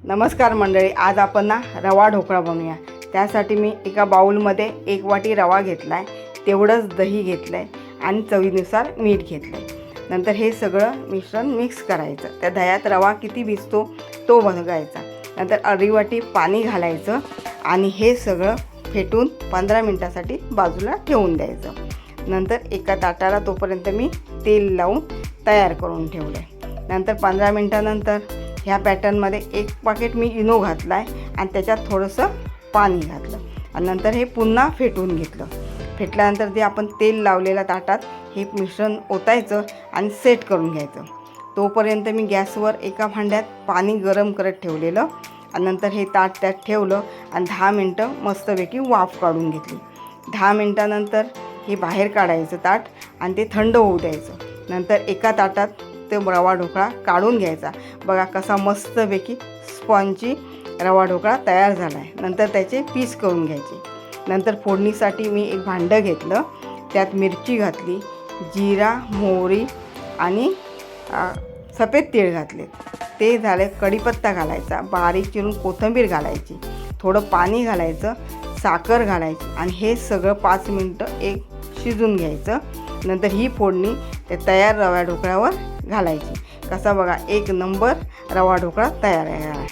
नमस्कार मंडळी, आज आपण रवा ढोकळा बनवूया। त्यासाठी मी एका बाउलमध्ये 1 वाटी रवा घेतला आहे, तेवढंच दही घेतलं आहे आणि चवीनुसार मीठ घेतलं आहे। नंतर हे सगळं मिश्रण मिक्स करायचं। त्या दह्यात रवा किती भिजतो तो बघायचा। नंतर अर्धी वाटी पाणी घालायचं आणि हे सगळं फेटून 15 मिनिटासाठी बाजूला ठेवून द्यायचं। नंतर एका ताटाला तोपर्यंत मी तेल लावून तयार करून ठेवलं आहे। नंतर 15 मिनिटानंतर ह्या पॅटर्नमध्ये 1 पाकिट मी इनो घातला आहे आणि त्याच्यात थोडंसं पाणी घातलं आणि नंतर हे पुन्हा फेटून घेतलं। फेटल्यानंतर जे आपण तेल लावलेल्या ताटात हे मिश्रण ओतायचं आणि सेट करून घ्यायचं। तोपर्यंत मी गॅसवर एका भांड्यात पाणी गरम करत ठेवलेलं आणि नंतर हे ताट त्यात ठेवलं आणि 10 मिनटं मस्तपैकी वाफ काढून घेतली। 10 मिनटानंतर हे बाहेर काढायचं ताट आणि ते थंड होऊ द्यायचं। नंतर एका ताटात ते रवा ढोकळा काढून घ्यायचा। बघा कसा मस्तपैकी स्पॉन्जी रवा ढोकळा तयार झाला आहे। नंतर त्याचे पीस करून घ्यायचे। नंतर फोडणीसाठी मी एक भांडं घेतलं, त्यात मिरची घातली, जिरा, मोहरी आणि सफेद तीळ घातले। ते झाले, कढीपत्ता घालायचा, बारीक चिरून कोथिंबीर घालायची, थोडं पाणी घालायचं, साखर घालायची आणि हे सगळं 5 मिनटं शिजून घ्यायचं। नंतर ही फोडणी त्या तयार रवा ढोकळ्यावर घालायची। कसा बघा, 1 नंबर रवा ढोकळा तयार आहे।